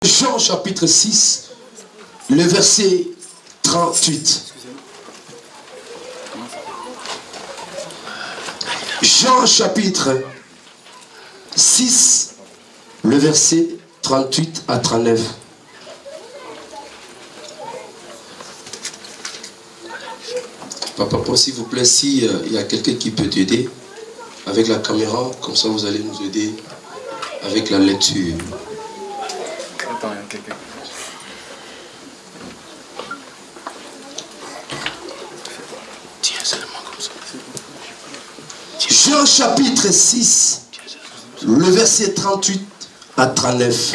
Jean chapitre 6, le verset 38. Jean chapitre 6, le verset 38 à 39. Papa, s'il vous plaît, s'il y a quelqu'un qui peut t'aider avec la caméra, comme ça vous allez nous aider avec la lecture. Attends, il y a quelqu'un. Tiens, seulement comme ça. Jean chapitre 6, le verset 38 à 39.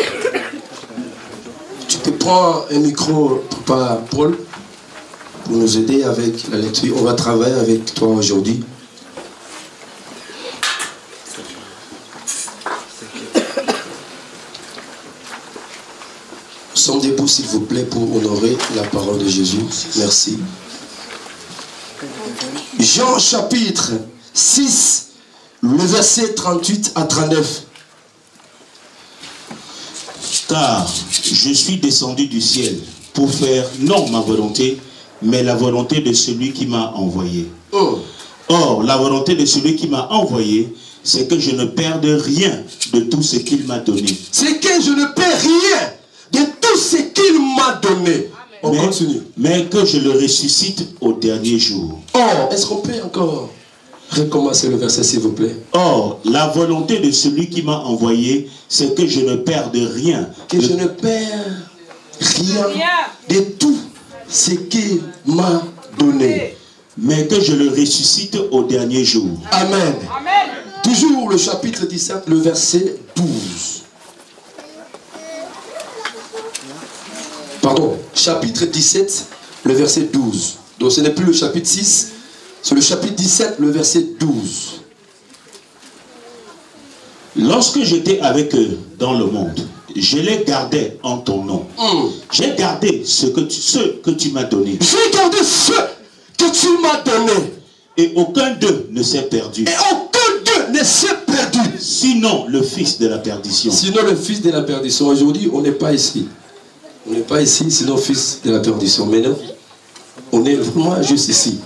Tu peux prendre un micro, Papa Paul, pour nous aider avec la lecture. On va travailler avec toi aujourd'hui. Sommes debout, s'il vous plaît, pour honorer la parole de Jésus. Merci. Jean chapitre 6, le verset 38 à 39. Car je suis descendu du ciel pour faire non ma volonté, mais la volonté de celui qui m'a envoyé. Oh. Or, la volonté de celui qui m'a envoyé, c'est que je ne perde rien de tout ce qu'il m'a donné. C'est que je ne perds rien de tout ce qu'il m'a donné. On continue. Mais que je le ressuscite au dernier jour. Or, est-ce qu'on peut encore recommencer le verset, s'il vous plaît? Or, la volonté de celui qui m'a envoyé, c'est que je ne perde rien. Que je ne perds rien de tout ce qu'il m'a donné. Mais que je le ressuscite au dernier jour. Amen. Amen. Toujours le chapitre 17, le verset 12. Pardon, chapitre 17, le verset 12. Donc ce n'est plus le chapitre 6, c'est le chapitre 17, le verset 12. Lorsque j'étais avec eux dans le monde, je les gardais en ton nom. J'ai gardé ce que tu m'as donné. J'ai gardé ce que tu m'as donné. Et aucun d'eux ne s'est perdu. Et aucun d'eux ne s'est perdu. Sinon le fils de la perdition. Sinon le fils de la perdition. Aujourd'hui, on n'est pas ici. On n'est pas ici, sinon fils de la perdition. Mais non, on est vraiment juste ici.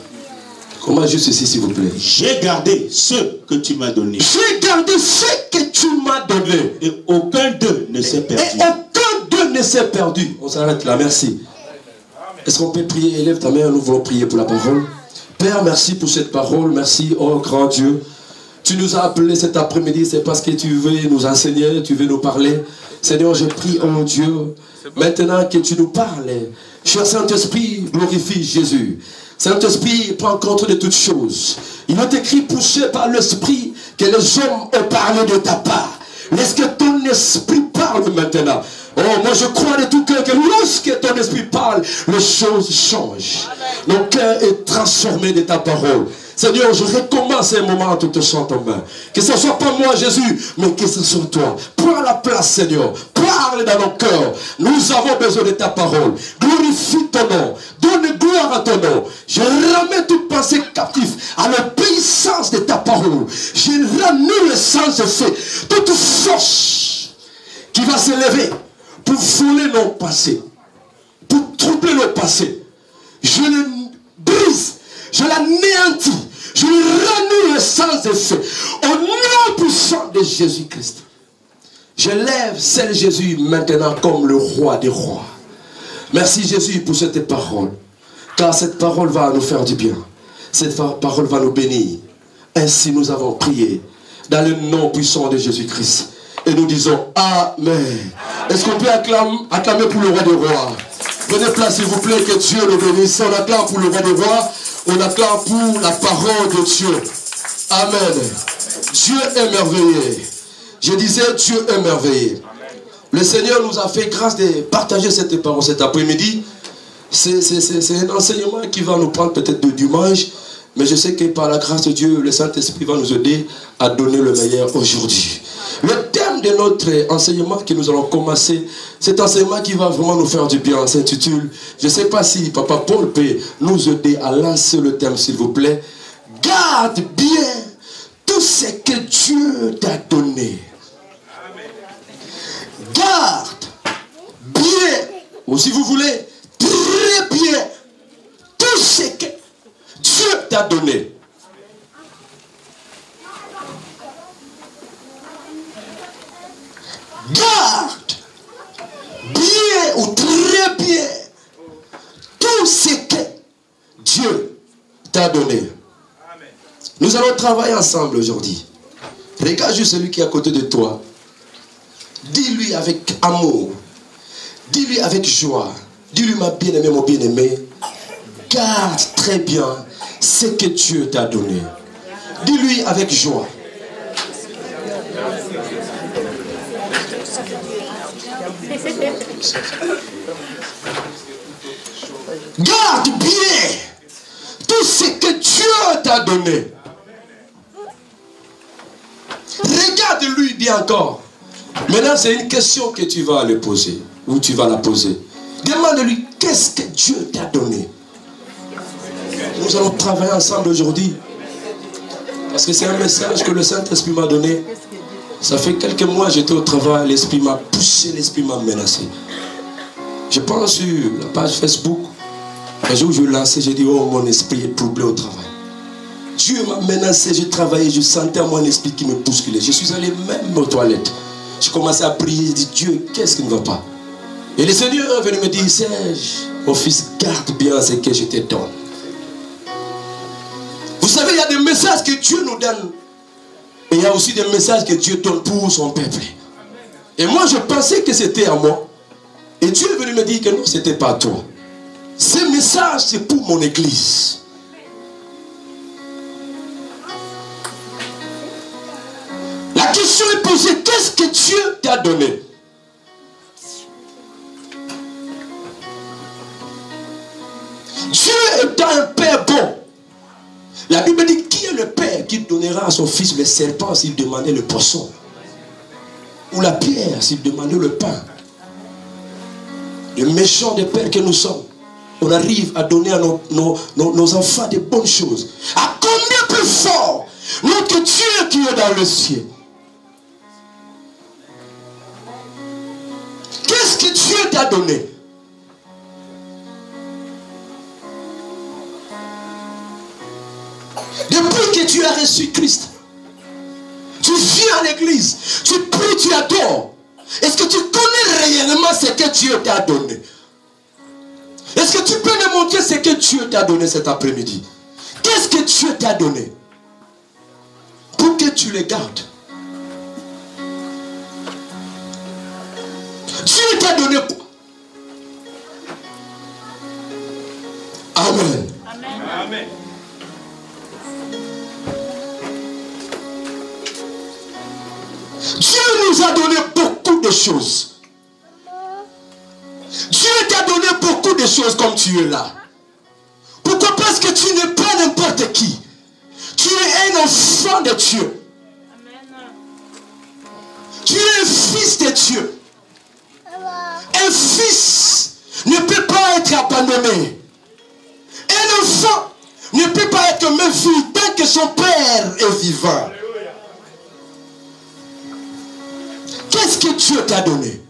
Comment juste ici, s'il vous plaît? J'ai gardé ce que tu m'as donné. J'ai gardé ce que tu m'as donné. Et aucun d'eux ne s'est perdu. Et aucun d'eux ne s'est perdu. On s'arrête là, merci. Est-ce qu'on peut prier? Élève ta main, nous voulons prier pour la parole. Père, merci pour cette parole. Merci, oh grand Dieu. Tu nous as appelés cet après-midi, c'est parce que tu veux nous enseigner, tu veux nous parler. Seigneur, je prie, oh Dieu, maintenant que tu nous parles. Cher Saint-Esprit, glorifie Jésus. Saint-Esprit, prends compte de toutes choses. Il est écrit, poussé par l'Esprit, que les hommes ont parlé de ta part. Laisse que ton esprit parle maintenant. Oh, moi je crois de tout cœur que lorsque ton esprit parle, les choses changent. Mon cœur est transformé de ta parole. Seigneur, je recommence un moment en te touchant ta main. Que ce ne soit pas moi, Jésus, mais que ce soit toi. Prends la place, Seigneur. Parle dans nos cœurs. Nous avons besoin de ta parole. Glorifie ton nom. Donne gloire à ton nom. Je ramène toute pensée captive à l'obéissance de ta parole. Je rannule le sens de fait. Toute force qui va se lever pour fouler nos passés, pour troubler nos passés. Je le brise. Je l'anéantis. Je lui renoue le sens de fait. Au nom puissant de Jésus-Christ. Je lève celle Jésus maintenant comme le roi des rois. Merci Jésus pour cette parole. Car cette parole va nous faire du bien. Cette parole va nous bénir. Ainsi nous avons prié. Dans le nom puissant de Jésus-Christ. Et nous disons Amen. Est-ce qu'on peut acclamer pour le roi des rois? Prenez place s'il vous plaît, que Dieu le bénisse. On acclame pour le roi des rois. On acclame pour la parole de Dieu. Amen. Dieu est merveilleux. Je disais, Dieu est merveilleux. Le Seigneur nous a fait grâce de partager cette parole cet après-midi. C'est un enseignement qui va nous prendre peut-être de dimanche. Mais je sais que par la grâce de Dieu, le Saint-Esprit va nous aider à donner le meilleur aujourd'hui. Le thème de notre enseignement que nous allons commencer, cet enseignement qui va vraiment nous faire du bien, s'intitule, je ne sais pas si Papa Paul peut nous aider à lancer le thème, s'il vous plaît. Garde bien tout ce que Dieu t'a donné. Garde ou si vous voulez, très bien tout ce que Dieu t'a donné. Garde bien ou très bien tout ce que Dieu t'a donné. Nous allons travailler ensemble aujourd'hui. Regarde juste celui qui est à côté de toi. Dis-lui avec amour. Dis-lui avec joie. Dis-lui, ma bien-aimée, mon bien-aimé, garde très bien ce que Dieu t'a donné. Dis-lui avec joie. Garde bien tout ce que Dieu t'a donné. Regarde-lui bien encore. Maintenant, c'est une question que tu vas le poser. Ou tu vas la poser. Demande-lui, qu'est-ce que Dieu t'a donné? Nous allons travailler ensemble aujourd'hui. Parce que c'est un message que le Saint-Esprit m'a donné. Ça fait quelques mois que j'étais au travail. L'Esprit m'a poussé, l'Esprit m'a menacé. Je pense sur la page Facebook. Un jour, je lançais, j'ai dit, oh, mon esprit est troublé au travail. Dieu m'a menacé, j'ai travaillé, je sentais mon esprit qui me bousculait. Je suis allé même aux toilettes. J'ai commencé à prier, j'ai dit, Dieu, qu'est-ce qui ne va pas? Et le Seigneur est venu me dire, Serge, mon fils, garde bien ce que je te donne. Vous savez, il y a des messages que Dieu nous donne. Et il y a aussi des messages que Dieu donne pour son peuple. Et moi, je pensais que c'était à moi. Et Dieu est venu me dire que non, ce n'était pas à toi. Ce message, c'est pour mon église. La question est posée, qu'est-ce que Dieu t'a donné? Dieu est un Père bon. La Bible dit, qui est le Père qui donnera à son fils le serpent s'il demandait le poisson? Ou la pierre s'il demandait le pain? Le méchant des pères que nous sommes, on arrive à donner à nos enfants de bonnes choses. À combien plus fort notre Dieu qui est dans le ciel? Qu'est-ce que Dieu t'a donné? Depuis que tu as reçu Christ, tu viens à l'église, tu pries, tu adores. Est-ce que tu connais réellement ce que Dieu t'a donné? Est-ce que tu peux me montrer ce que Dieu t'a donné cet après-midi? Qu'est-ce que Dieu t'a donné? Pour que tu le gardes. Dieu t'a donné quoi? Amen. Amen. Amen. Dieu nous a donné beaucoup de choses. Dieu t'a donné beaucoup de choses comme tu es là. Pourquoi? Parce que tu n'es pas n'importe qui. Tu es un enfant de Dieu. Tu es un fils de Dieu. Un fils ne peut pas être abandonné. Un enfant ne peut pas être même vu tant que son père est vivant. Qu'est-ce que Dieu t'a donné?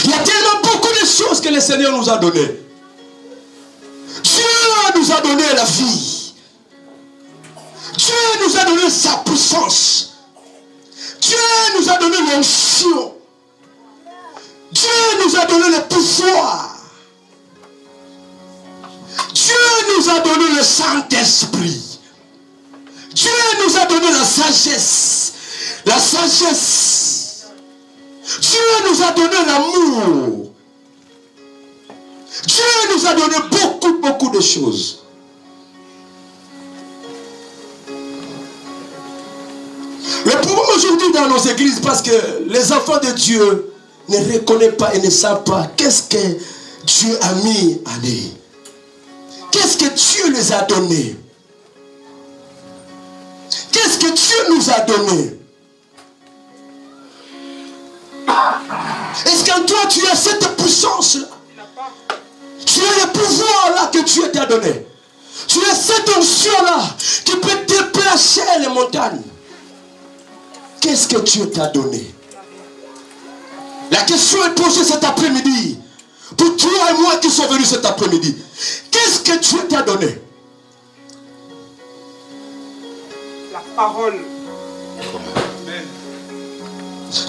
Il y a tellement beaucoup de choses que le Seigneur nous a données. Dieu nous a donné la vie. Dieu nous a donné sa puissance. Dieu nous a donné l'onction. Dieu nous a donné le pouvoir. Dieu nous a donné le Saint-Esprit. Dieu nous a donné la sagesse. La sagesse. Dieu nous a donné l'amour. Dieu nous a donné beaucoup de choses. Le problème aujourd'hui dans nos églises, parce que les enfants de Dieu ne reconnaissent pas et ne savent pas qu'est-ce que Dieu a mis à lui. Qu'est-ce que Dieu les a donné? Qu'est-ce que Dieu nous a donné? Est-ce qu'en toi tu as cette puissance-là? Tu as le pouvoir-là que Dieu t'a donné. Tu as cette onction-là qui peut déplacer les montagnes. Qu'est-ce que Dieu t'a donné? La question est posée cet après-midi. Pour toi et moi qui sommes venus cet après-midi. Qu'est-ce que Dieu t'a donné? La parole.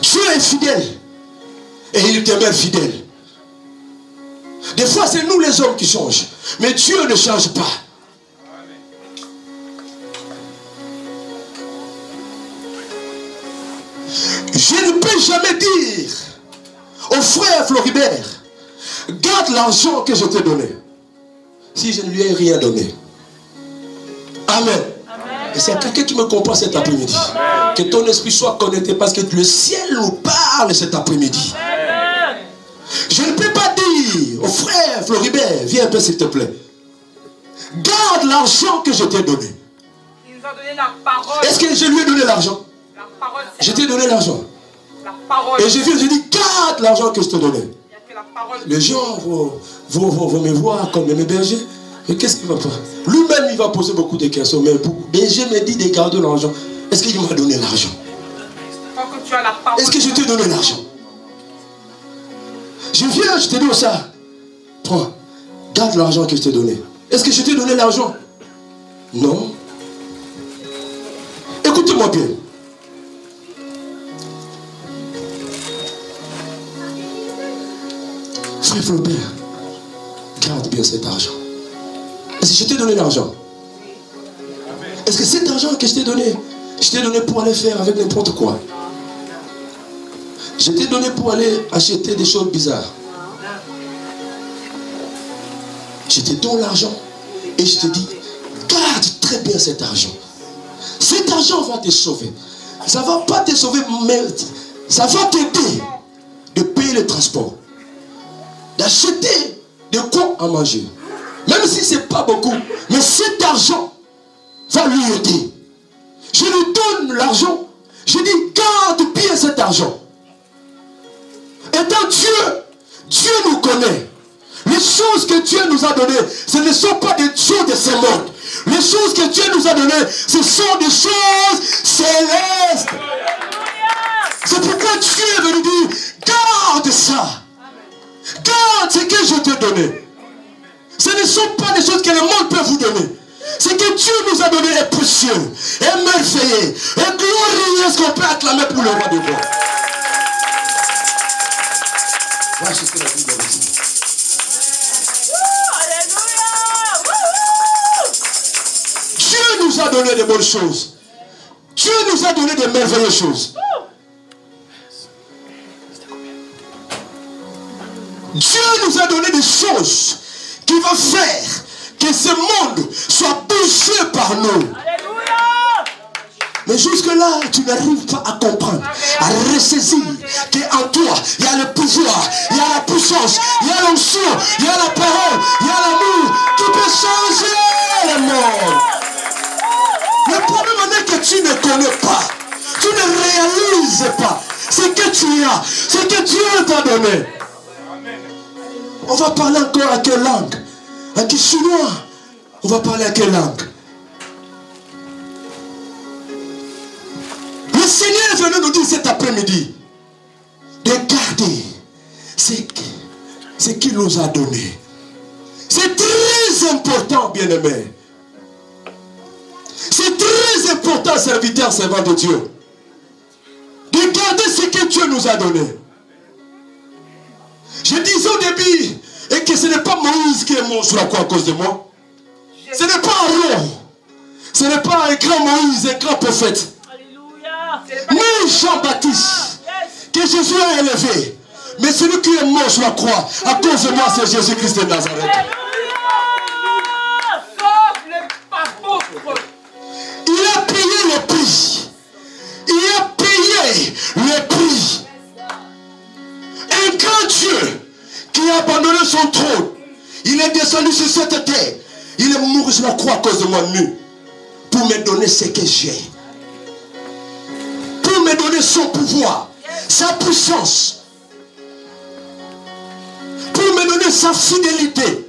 Dieu est fidèle. Et il demeure fidèle. Des fois, c'est nous les hommes qui changent. Mais Dieu ne change pas. Je ne peux jamais dire au frère Floribert, garde l'argent que je t'ai donné, si je ne lui ai rien donné. Amen. Et c'est quelqu'un qui me comprend cet après-midi. Que ton esprit soit connecté parce que le ciel nous parle cet après-midi. Je ne peux pas dire au frère Floribert, viens un peu s'il te plaît. Garde l'argent que je t'ai donné. Il nous a donné la parole. Est-ce que je lui ai donné l'argent? La parole. Je t'ai donné l'argent. La parole. Et je viens, je dis, garde l'argent que je te donnais. Il n'y a que la parole. Les gens vont me voir comme mes bergers. Mais qu'est-ce qu'il va pas? Lui-même, il va poser beaucoup de questions. Mais berger me dit de garder l'argent. Est-ce qu'il m'a donné l'argent? Tant que tu as la parole. Est-ce que je t'ai donné l'argent? Je viens, je te donne ça. Prends, garde l'argent que je t'ai donné. Est-ce que je t'ai donné l'argent? Non. Écoutez-moi bien. Frère Floribert, garde bien cet argent. Est-ce que je t'ai donné l'argent? Est-ce que cet argent que je t'ai donné pour aller faire avec n'importe quoi? Je t'ai donné pour aller acheter des choses bizarres. Je te donne l'argent et je te dis, garde très bien cet argent. Cet argent va te sauver. Ça ne va pas te sauver, mais ça va t'aider de payer le transport, d'acheter de quoi à manger. Même si ce n'est pas beaucoup, mais cet argent va lui aider. Je lui donne l'argent, je dis, garde bien cet argent. Étant Dieu nous connaît. Les choses que Dieu nous a données, ce ne sont pas des choses de ce monde. Les choses que Dieu nous a données, ce sont des choses célestes. C'est pourquoi Dieu est venu dire, garde ça. Garde ce que je t'ai donné. Ce ne sont pas des choses que le monde peut vous donner. Ce que Dieu nous a donné est précieux, est merveilleux, est glorieux, ce qu'on peut acclamer pour le roi des rois. Voilà ce que la Bible dit. Dieu nous a donné de bonnes choses. Dieu nous a donné de merveilleuses choses. Dieu nous a donné des choses qui vont faire que ce monde soit bougé par nous. Mais jusque-là, tu n'arrives pas à comprendre, à ressaisir qu'en toi, il y a le pouvoir, il y a la puissance, il y a l'onction, il y a la parole, il y a l'amour qui peut changer le monde. Le problème est que tu ne connais pas, tu ne réalises pas ce que tu as, ce que Dieu t'a donné. On va parler encore à quelle langue? À quel chinois? On va parler à quelle langue? Le Seigneur est venu nous dire cet après-midi de garder ce qu'il nous a donné. C'est très important, bien-aimé. C'est très important, serviteur, servant de Dieu, de garder ce que Dieu nous a donné. Je disais au début, et que ce n'est pas Moïse qui est mort sur la croix à cause de moi. Ce n'est pas Aaron. Ce n'est pas un grand Moïse, un grand prophète. Ni Jean-Baptiste, que Jésus a élevé. Mais celui qui est mort sur la croix à cause de moi, c'est Jésus-Christ de Nazareth. Il a payé le prix. Il a payé le prix. Un grand Dieu qui a abandonné son trône. Il est descendu sur cette terre. Il est mort sur la croix à cause de moi nu. Pour me donner ce que j'ai. Pour me donner son pouvoir. Sa puissance. Pour me donner sa fidélité.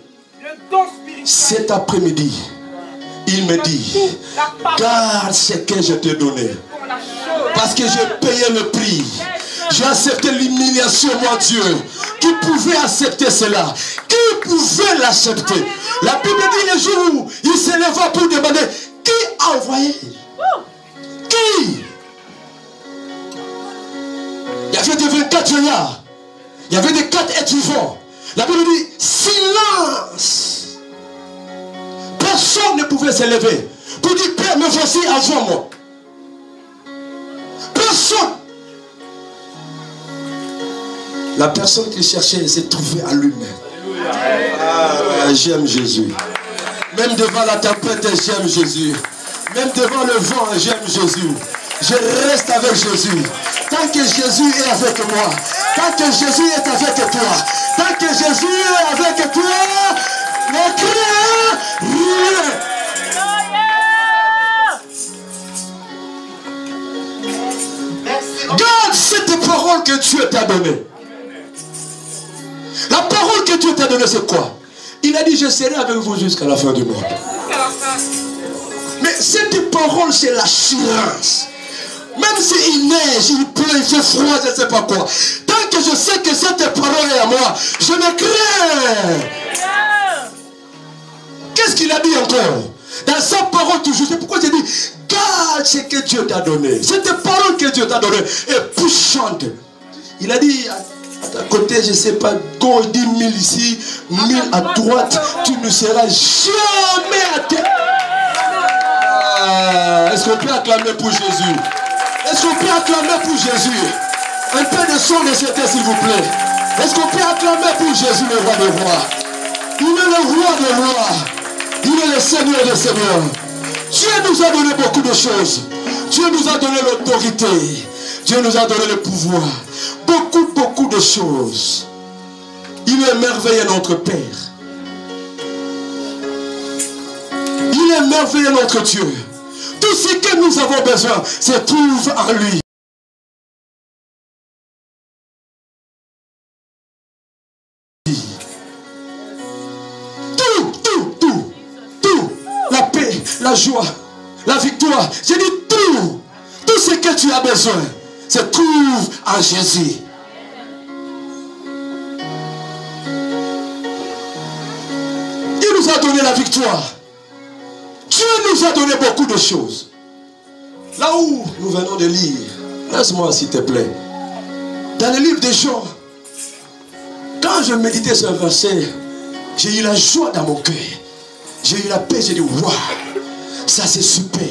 Cet après-midi, il me dit, garde ce que je t'ai donné. Parce que j'ai payé le prix. J'ai accepté l'humiliation, mon Dieu. Qui pouvait accepter cela? Qui pouvait l'accepter? La Bible dit le jour où il s'éleva pour demander qui a envoyé? Qui? Il y avait des 24 vieillards. Il y avait des 4 êtres vivants. La Bible dit silence. Personne ne pouvait s'élever pour dire Père, me voici avant moi. Personne. La personne qui cherchait s'est trouvée à lui-même. J'aime Jésus. Même devant la tempête, j'aime Jésus. Même devant le vent, j'aime Jésus. Je reste avec Jésus. Tant que Jésus est avec moi, tant que Jésus est avec toi, tant que Jésus est avec toi, ne crains rien. Garde cette parole que Dieu t'a donnée. La parole que Dieu t'a donnée, c'est quoi? Il a dit, je serai avec vous jusqu'à la fin du monde. Mais cette parole, c'est l'assurance. Même s'il neige, il pleut, il fait froid, je ne sais pas quoi. Tant que je sais que cette parole est à moi, je ne crains. Qu'est-ce qu'il a dit encore? Dans sa parole toujours, c'est pourquoi j'ai dit, garde ce que Dieu t'a donné. Cette parole que Dieu t'a donnée est puissante. Il a dit, à ta côté, je ne sais pas, quand il dit 1000 ici, 1000 à droite, tu ne seras jamais à terre. Est-ce qu'on peut acclamer pour Jésus? Est-ce qu'on peut acclamer pour Jésus? Un peu de son de cet s'il vous plaît. Est-ce qu'on peut acclamer pour Jésus, le roi des rois? Il est le roi des rois. Il est le Seigneur des seigneurs. Dieu nous a donné beaucoup de choses. Dieu nous a donné l'autorité. Dieu nous a donné le pouvoir. Beaucoup de choses. Il est merveilleux notre Père. Il est merveilleux notre Dieu. Tout ce que nous avons besoin se trouve en lui. Tout. La paix, la joie, la victoire. J'ai dit tout. Tout ce que tu as besoin se trouve en Jésus. Il nous a donné la victoire. Dieu nous a donné beaucoup de choses. Là où nous venons de lire, laisse-moi s'il te plaît. Dans le livre des Jean, quand je méditais sur un verset, j'ai eu la joie dans mon cœur. J'ai eu la paix, j'ai dit waouh, ça c'est super.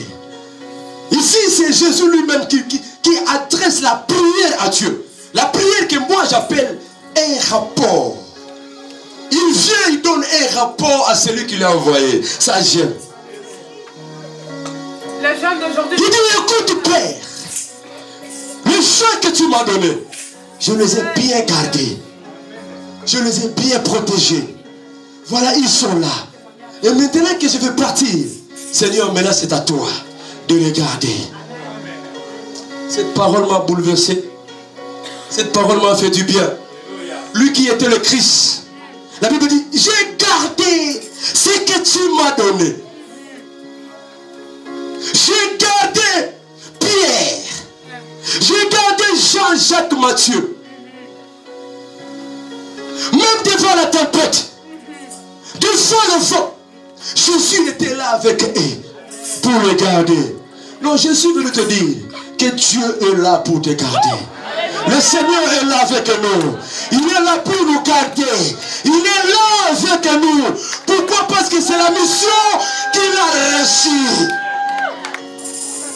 Ici c'est Jésus lui-même qui adresse la prière à Dieu. La prière que moi j'appelle un rapport. Il vient, il donne un rapport à celui qui l'a envoyé. Ça j'aime. Les jeunes d'aujourd'hui. Il dit écoute Père, les gens que tu m'as donnés, je les ai bien gardés. Je les ai bien protégés. Voilà, ils sont là. Et maintenant que je vais partir, Seigneur, maintenant c'est à toi de les garder. Cette parole m'a bouleversé. Cette parole m'a fait du bien. Lui qui était le Christ. La Bible dit, j'ai gardé ce que tu m'as donné. J'ai gardé Pierre. J'ai gardé Jean-Jacques Matthieu. Même devant la tempête, devant le vent, Jésus était là avec eux pour les garder. Non, je suis venu te dire que Dieu est là pour te garder. Le Seigneur est là avec nous. Il est là pour nous garder. Il est là avec nous. Pourquoi? Parce que c'est la mission qu'il a reçue.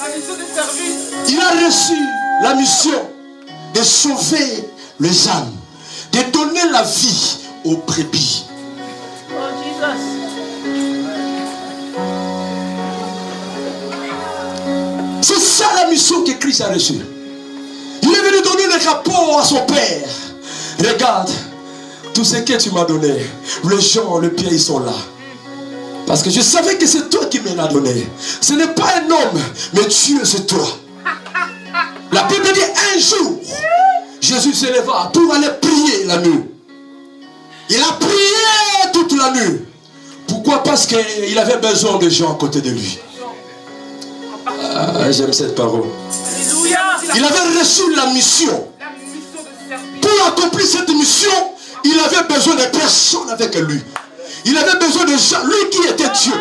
La mission de service. Il a reçu la mission de sauver les âmes, de donner la vie aux brebis. Oh, Jesus. C'est ça la mission que Christ a reçue. Il est venu donner le rapport à son Père. Regarde, tout ce que tu m'as donné, les gens, les pieds, ils sont là. Parce que je savais que c'est toi qui me l'as donné. Ce n'est pas un homme, mais Dieu, c'est toi. La Bible dit un jour, Jésus se leva pour aller prier la nuit. Il a prié toute la nuit. Pourquoi? Parce qu'il avait besoin de gens à côté de lui. Ah, j'aime cette parole. Alléluia. Il avait reçu la mission accomplir cette mission, il avait besoin de personnes avec lui. Il avait besoin de gens, lui qui était Dieu.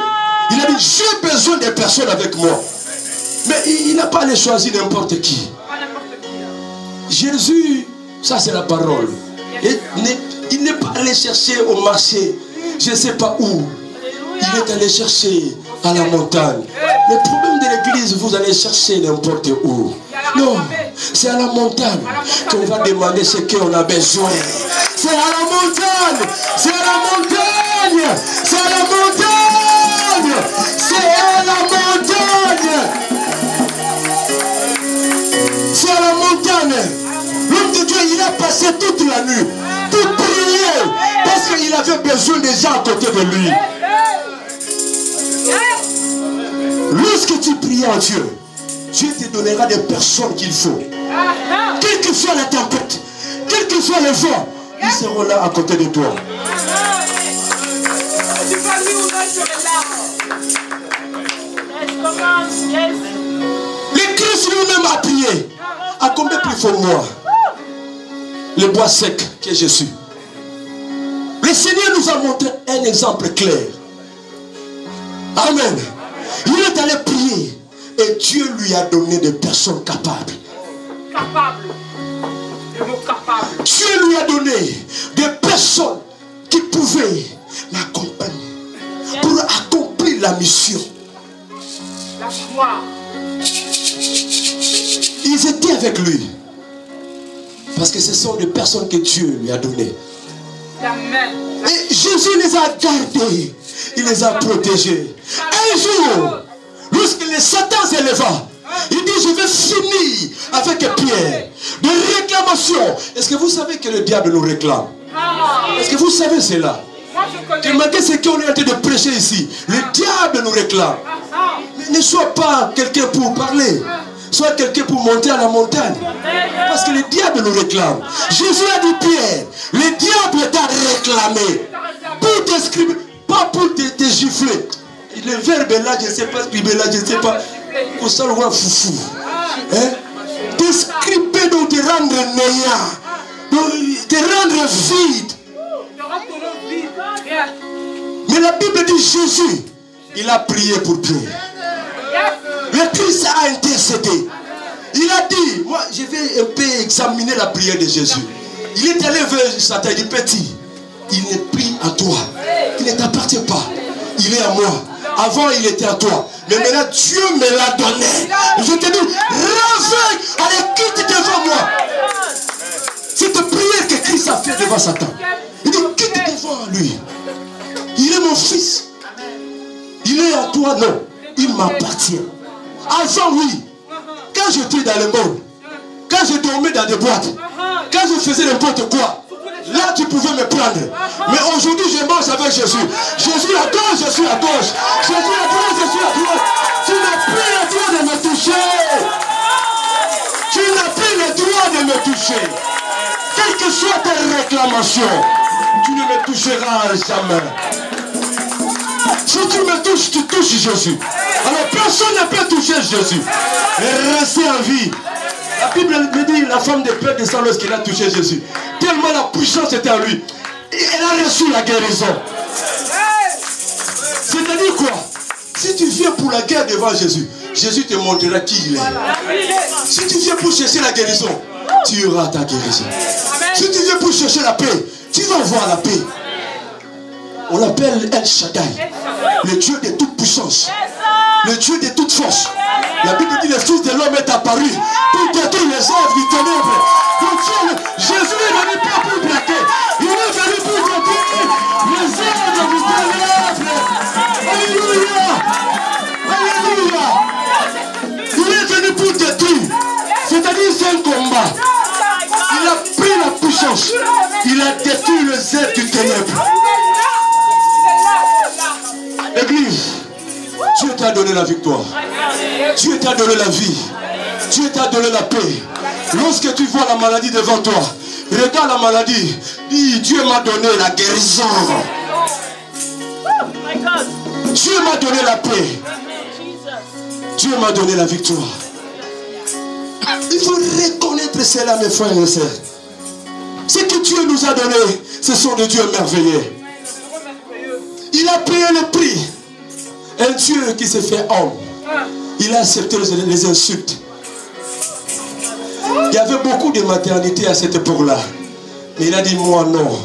Il a dit, j'ai besoin de personnes avec moi. Mais il n'a pas allé choisir n'importe qui. Jésus, ça c'est la parole. Et il n'est pas allé chercher au marché, je ne sais pas où. Il est allé chercher à la montagne. Le problème de l'église, vous allez chercher n'importe où. Non, c'est à la montagne qu'on va demander ce qu'on a besoin. C'est à la montagne, c'est à la montagne, c'est à la montagne, c'est à la montagne. C'est à la montagne. L'homme de Dieu, il a passé toute la nuit, tout prier, parce qu'il avait besoin des gens à côté de lui. Lorsque tu pries en Dieu, Dieu te donnera des personnes qu'il faut. Quelle que soit la tempête, quel que soit le vent, ils seront là à côté de toi. Le Christ lui-même a prié. À combien plus fort moi? Le bois sec que je suis. Le Seigneur nous a montré un exemple clair. Amen. Il est allé prier et Dieu lui a donné des personnes capables. Dieu lui a donné des personnes qui pouvaient l'accompagner pour accomplir la mission. La joie. Ils étaient avec lui. Parce que ce sont des personnes que Dieu lui a données. Et Jésus les a gardés. Il les a protégés. Un jour, lorsque le Satan s'éleva, il dit, je vais finir avec Pierre. De réclamation. Est-ce que vous savez que le diable nous réclame? Est-ce que vous savez cela? Demandez ce qu'on est en train de prêcher ici. Le diable nous réclame. Mais ne sois pas quelqu'un pour parler. Sois quelqu'un pour monter à la montagne. Parce que le diable nous réclame. Jésus a dit, Pierre, le diable t'a réclamé. Pour t'escrimer, pas pour te gifler. Le verbe là, je ne sais pas, scriber là, je ne sais pas. Pour ça, le roi foufou. Hein? T'escriber, donc te rendre néant. Te rendre vide. Mais la Bible dit Jésus, il a prié pour Pierre. Le Christ a intercédé. Il a dit, moi je vais un peu examiner la prière de Jésus. Il est allé vers Satan, il dit, petit, il n'est plus à toi. Il ne t'appartient pas. Il est à moi. Avant il était à toi. Mais maintenant Dieu me l'a donné. Je te dis, réveille, allez, quitte devant moi. Cette prière que Christ a fait devant Satan. Il dit, quitte devant lui. Il est mon fils. Il est à toi, non. Il m'appartient. Avant, oui. Quand j'étais dans le monde, quand je dormais dans des boîtes, quand je faisais n'importe quoi, là tu pouvais me prendre. Mais aujourd'hui, je marche avec Jésus. Jésus à gauche, je suis à gauche. Jésus à droite, je suis à droite. Tu n'as plus le droit de me toucher. Tu n'as plus le droit de me toucher. Quelle que soit tes réclamations, tu ne me toucheras jamais. Si tu me touches, tu touches Jésus. Alors personne ne peut toucher Jésus et rester en vie. La Bible me dit, la femme de Père descend lorsqu'elle a touché Jésus. Tellement la puissance était en lui. Et elle a reçu la guérison. C'est-à-dire quoi? Si tu viens pour la guerre devant Jésus, Jésus te montrera qui il est. Si tu viens pour chercher la guérison, tu auras ta guérison. Si tu viens pour chercher la paix, tu vas voir la paix. On l'appelle El Shaddai, le Dieu de toute puissance, le Dieu de toute force. La Bible dit, le Fils de l'homme est apparu pour détruire les œuvres du ténèbre. Jésus est venu pas pour braquer, il est venu pour détruire les œuvres du ténèbre. Alléluia, alléluia. Il est venu pour détruire, c'est-à-dire c'est un combat. Il a pris la puissance, il a détruit les œuvres du ténèbre. Église, Dieu t'a donné la victoire. Dieu t'a donné la vie. Dieu t'a donné la paix. Lorsque tu vois la maladie devant toi, regarde la maladie. Dis, Dieu m'a donné la guérison. Dieu m'a donné la paix. Dieu m'a donné la victoire. Il faut reconnaître cela, mes frères et sœurs. Ce que Dieu nous a donné, ce sont des dieux merveilleux. Il a payé le prix. Un Dieu qui s'est fait homme. Il a accepté les insultes. Il y avait beaucoup de maternité à cette époque-là. Mais il a dit, moi non.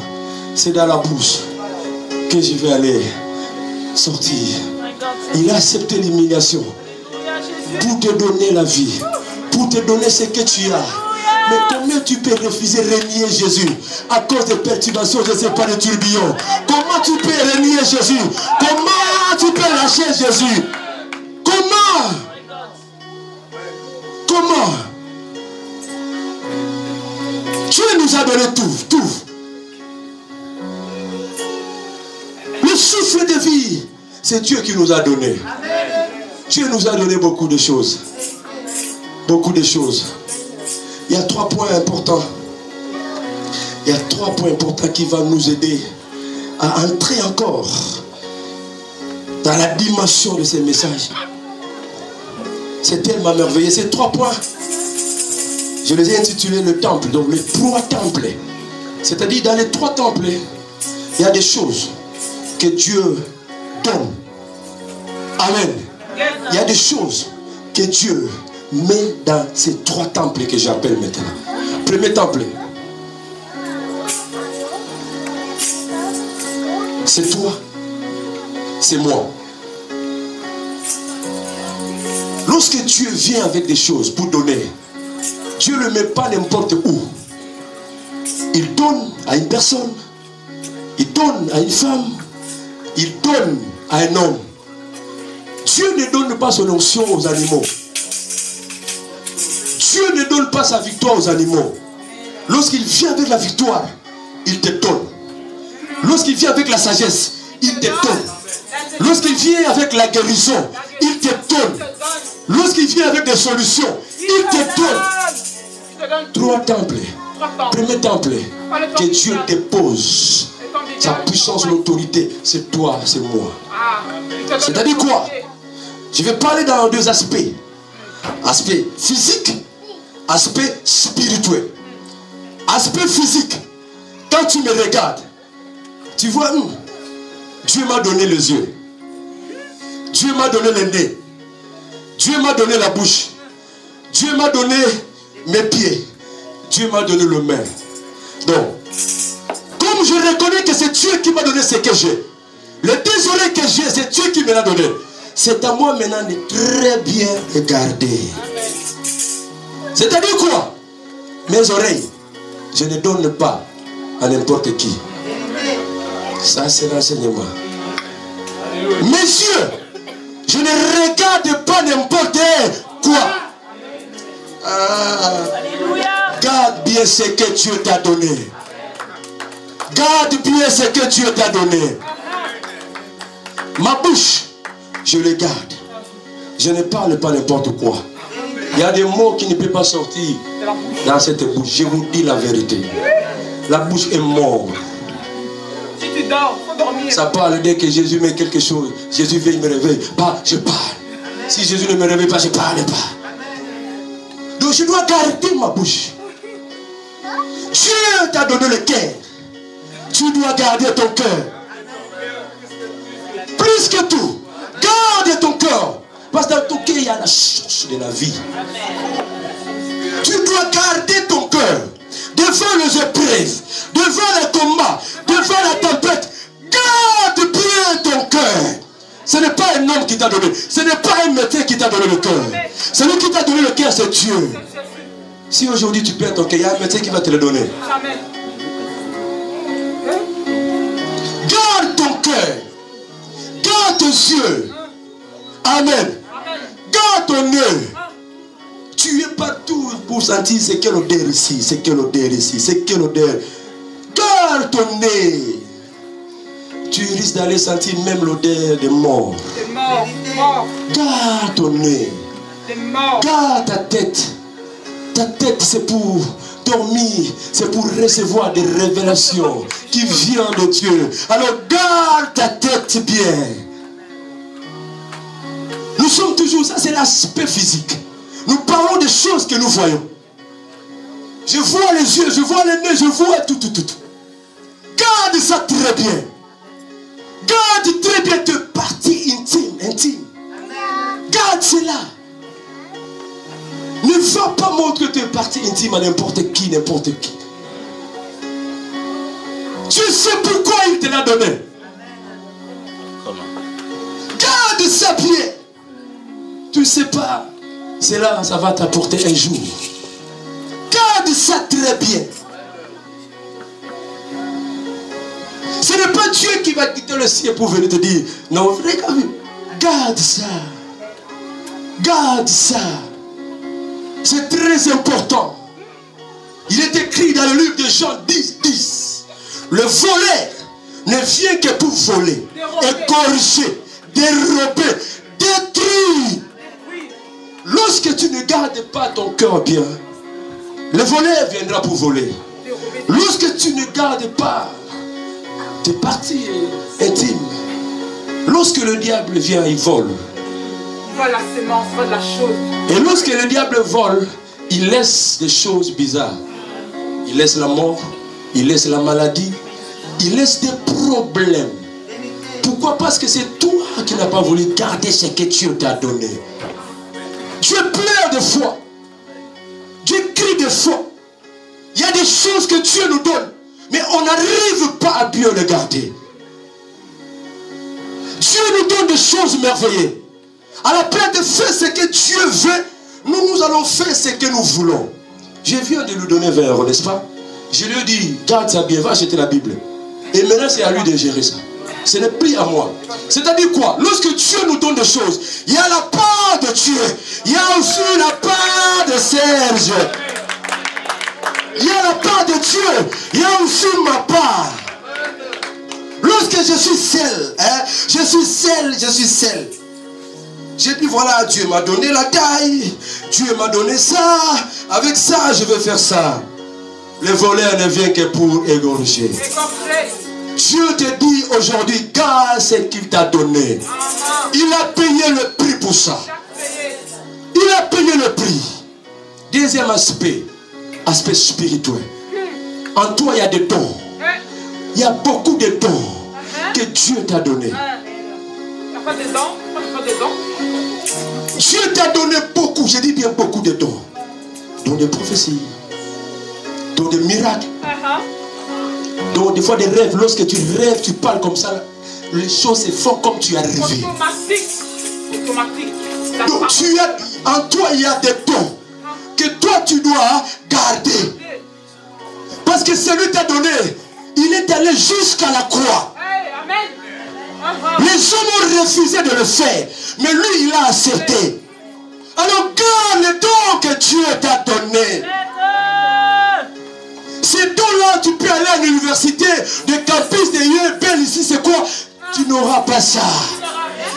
C'est dans la bouche que je vais aller sortir. Il a accepté l'humiliation pour te donner la vie, pour te donner ce que tu as. Mais comment tu peux refuser renier Jésus à cause des perturbations, je ne sais pas, de tourbillons? Comment tu peux renier Jésus? Comment tu peux lâcher Jésus? Comment? Comment? Dieu nous a donné tout. Le souffle de vie, c'est Dieu qui nous a donné. Dieu nous a donné beaucoup de choses. Beaucoup de choses. Il y a 3 points importants. Il y a 3 points importants qui vont nous aider à entrer encore dans la dimension de ces messages. C'est tellement merveilleux. Ces 3 points, je les ai intitulés le temple. Donc les 3 temples. C'est-à-dire dans les 3 temples, il y a des choses que Dieu donne. Amen. Il y a des choses que Dieu met dans ces 3 temples que j'appelle maintenant. Premier temple, c'est toi, c'est moi. Lorsque Dieu vient avec des choses pour donner, Dieu ne le met pas n'importe où. Il donne à une personne, il donne à une femme, il donne à un homme. Dieu ne donne pas son onction aux animaux. Dieu ne donne pas sa victoire aux animaux. Lorsqu'il vient avec la victoire, il te donne. Lorsqu'il vient avec la sagesse, il te donne. Lorsqu'il vient avec la guérison, il te donne. Lorsqu'il vient avec des solutions, il te donne. 3 temples. Premier temple que Dieu dépose sa puissance, l'autorité, c'est toi, c'est moi. C'est-à-dire quoi? Je vais parler dans 2 aspects. Aspect physique, aspect spirituel. Aspect physique, quand tu me regardes, tu vois, Dieu m'a donné les yeux. Dieu m'a donné le nez. Dieu m'a donné la bouche. Dieu m'a donné mes pieds. Dieu m'a donné le main. Donc, comme je reconnais que c'est Dieu qui m'a donné ce que j'ai, le désolé que j'ai, c'est Dieu qui me l'a donné. C'est à moi maintenant de très bien regarder. C'est-à-dire quoi? Mes oreilles, je ne donne pas à n'importe qui. Ça, c'est l'enseignement. Mes yeux, je ne regarde pas n'importe quoi. Garde bien ce que Dieu t'a donné. Garde bien ce que Dieu t'a donné. Ma bouche, je le garde. Je ne parle pas n'importe quoi. Il y a des mots qui ne peuvent pas sortir dans cette bouche. Je vous dis la vérité. La bouche est morte. Si tu dors, il faut dormir. Ça parle dès que Jésus met quelque chose. Jésus vient, il me réveille. Pas, je parle. Si Jésus ne me réveille pas, je ne parle pas. Donc je dois garder ma bouche. Dieu t'a donné le cœur. Tu dois garder ton cœur. Plus que tout, garde ton cœur. Parce que dans ton cœur, il y a la source de la vie. Tu dois garder ton cœur. Devant les épreuves, devant les combats, devant la tempête, garde bien ton cœur. Ce n'est pas un homme qui t'a donné. Ce n'est pas un médecin qui t'a donné le cœur. Celui qui t'a donné le cœur, c'est Dieu. Si aujourd'hui tu perds ton cœur, il y a un médecin qui va te le donner. Amen. Garde ton cœur. Garde tes yeux. Amen. Garde ton œil. Tu es partout pour sentir c'est quelle odeur ici, c'est quelle odeur ici, c'est quelle odeur. Garde ton nez. Tu risques d'aller sentir même l'odeur de mort. T'es mort, mort. Garde ton nez. T'es mort. Garde ta tête. Ta tête, c'est pour dormir, c'est pour recevoir des révélations qui viennent de Dieu. Alors garde ta tête bien. Nous sommes toujours, ça c'est l'aspect physique. Nous parlons des choses que nous voyons. Je vois les yeux, je vois les nez, je vois tout. Garde ça très bien. Garde très bien tes parties intimes. Garde cela. Ne va pas montrer tes parties intimes à n'importe qui. Tu sais pourquoi il te l'a donné. Garde ça bien. Tu ne sais pas. Cela, ça va t'apporter un jour. Garde ça très bien. Ce n'est pas Dieu qui va quitter le ciel pour venir te dire, non, regarde, garde ça. Garde ça. C'est très important. Il est écrit dans le livre de Jean 10. Le voleur ne vient que pour voler, égorger, dérober, détruire. Lorsque tu ne gardes pas ton cœur bien, le voleur viendra pour voler. Lorsque tu ne gardes pas tes parties intimes, lorsque le diable vient, il vole. Il vole la sémence, il vole la chose. Et lorsque le diable vole, il laisse des choses bizarres. Il laisse la mort, il laisse la maladie, il laisse des problèmes. Pourquoi? Parce que c'est toi qui n'as pas voulu garder ce que Dieu t'a donné. Dieu pleure de foi. Dieu crie de foi. Il y a des choses que Dieu nous donne, mais on n'arrive pas à bien le garder. Dieu nous donne des choses merveilleuses. À la place de faire ce que Dieu veut, nous allons faire ce que nous voulons. Je viens de lui donner 20 €, n'est-ce pas? Je lui ai dit, garde ça bien, va acheter la Bible. Et maintenant c'est à lui de gérer ça. Ce n'est plus à moi. C'est-à-dire quoi? Lorsque Dieu nous donne des choses, il y a la part de Dieu. Il y a aussi la part de Serge. Il y a la part de Dieu. Il y a aussi ma part. Lorsque je suis seul, je suis seul. J'ai dit voilà, Dieu m'a donné la taille. Dieu m'a donné ça. Avec ça, je vais faire ça. Le voleur ne vient que pour égorger. Dieu te dit aujourd'hui, garde ce qu'il t'a donné. Il a payé le prix pour ça. Il a payé le prix. Deuxième aspect, aspect spirituel. En toi, il y a des dons. Il y a beaucoup de dons que Dieu t'a donné. Il n'y a pas de dons. Dieu t'a donné beaucoup, je dis bien beaucoup de dons. Dons de prophétie, dons de miracles. Donc des fois des rêves, lorsque tu rêves, tu parles comme ça, les choses se font comme tu as rêvé. Automatique. Donc en toi il y a des dons que toi tu dois garder. Parce que celui t'a donné, il est allé jusqu'à la croix. Les hommes ont refusé de le faire, mais lui il a accepté. Alors garde les dons que Dieu t'a donnés. Ces dons-là, tu peux aller à l'université, de campus, de UEP, ici, c'est quoi? Tu n'auras pas ça.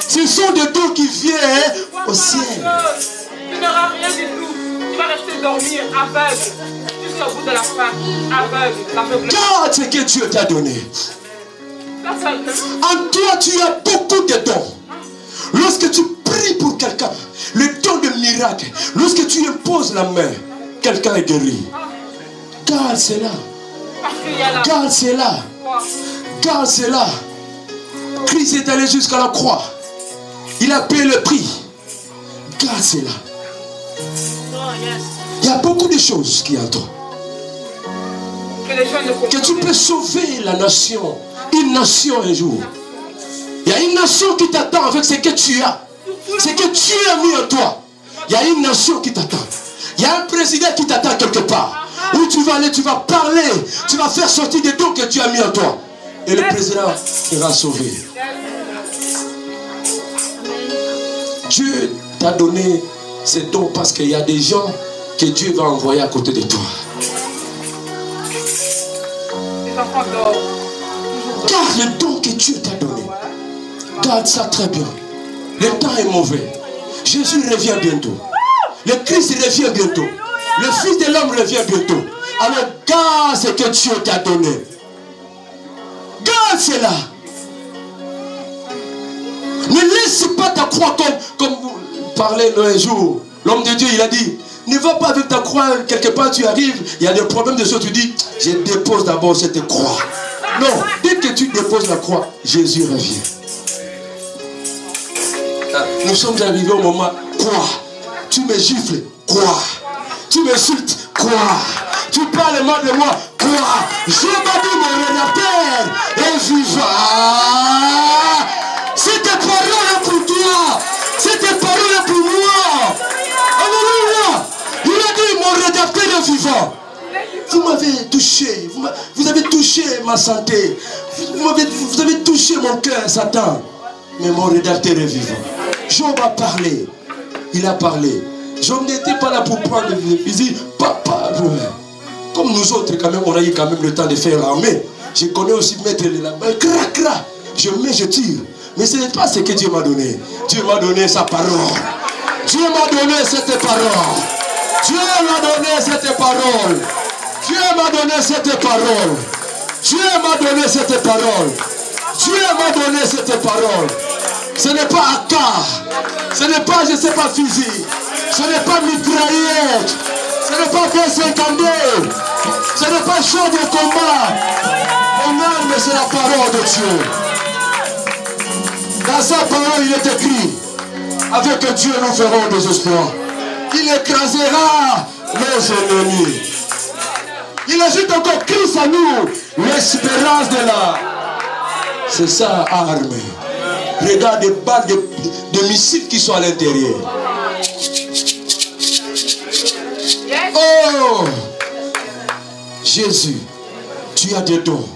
Ce sont des dons qui viennent au ciel. Tu n'auras rien du tout. Tu vas rester dormir aveugle jusqu'au bout de la fin. Aveugle. Garde ce que Dieu t'a donné. En toi, tu as beaucoup de dons. Lorsque tu pries pour quelqu'un, le don de miracle, lorsque tu imposes la main, quelqu'un est guéri. Garde cela. Garde cela. Garde cela. Christ est allé jusqu'à la croix. Il a payé le prix. Garde cela. Il y a beaucoup de choses qui en toi. Que tu peux sauver la nation. Une nation un jour. Il y a une nation qui t'attend avec ce que tu as. Ce que Dieu a mis en toi. Il y a une nation qui t'attend. Il y a un président qui t'attend quelque part. Où tu vas aller, tu vas parler, tu vas faire sortir des dons que Dieu a mis en toi. Et le président sera sauvé. Dieu t'a donné ces dons parce qu'il y a des gens que Dieu va envoyer à côté de toi. Garde le don que Dieu t'a donné. Garde ça très bien. Le temps est mauvais. Jésus revient bientôt. Le Christ revient bientôt. Le Fils de l'homme revient bientôt. Alors garde ce que Dieu t'a donné. Garde cela. Ne laisse pas ta croix comme vous parlez un jour. L'homme de Dieu, il a dit, Ne va pas avec ta croix, quelque part tu arrives, il y a des problèmes de choses, tu dis, je dépose d'abord cette croix. Non, dès que tu déposes la croix, Jésus revient. Nous sommes arrivés au moment, quoi? Tu me gifles, quoi? Tu m'insultes, quoi? Tu parles mal de moi, quoi? Je m'as dit mon rédacteur est vivant. Cette parole est pour toi. Cette parole est pour moi. Alléluia. Il a dit mon rédacteur est vivant. Vous m'avez touché. Vous avez touché ma santé. Vous avez touché mon cœur, Satan. Mais mon rédacteur est vivant. Job a parlé. Il a parlé. Job n'était pas là pour prendre le fusil. Papa, comme nous autres, quand même, on a eu quand même le temps de faire l'armée. Je connais aussi mettre les lapins. Cra. Je mets, je tire. Mais ce n'est pas ce que Dieu m'a donné. Dieu m'a donné sa parole. Dieu m'a donné cette parole. Dieu m'a donné cette parole. Dieu m'a donné cette parole. Dieu m'a donné cette parole. Dieu m'a donné cette parole. Ce n'est pas AK. Ce n'est pas, je ne sais pas, fusil. Ce n'est pas mitraillette. Ce n'est pas P52. Ce n'est pas champ de combat. Mon âme, c'est la parole de Dieu. Dans sa parole, il est écrit, avec Dieu, nous ferons des exploits. Il écrasera nos ennemis. Il ajoute encore Christ à nous, l'espérance de la. C'est ça, arme. Regarde des balles de missiles qui sont à l'intérieur. Oh, Jésus, tu as des dons.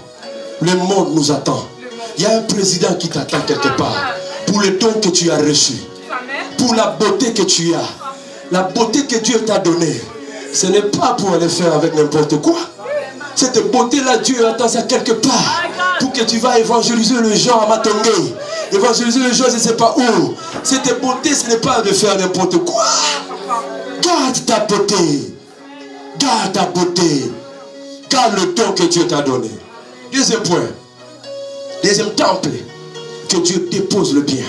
Le monde nous attend. Il y a un président qui t'attend quelque part. Pour le don que tu as reçu. Pour la beauté que tu as. La beauté que Dieu t'a donnée. Ce n'est pas pour aller faire avec n'importe quoi. Cette beauté-là, Dieu attend ça quelque part. Pour que tu vas évangéliser les gens à Matongé. Évangéliser les gens, je ne sais pas où. Cette beauté, ce n'est pas de faire n'importe quoi. Garde ta beauté. Garde ta beauté. Garde le don que Dieu t'a donné. Deuxième point. Deuxième temple. Que Dieu dépose le bien.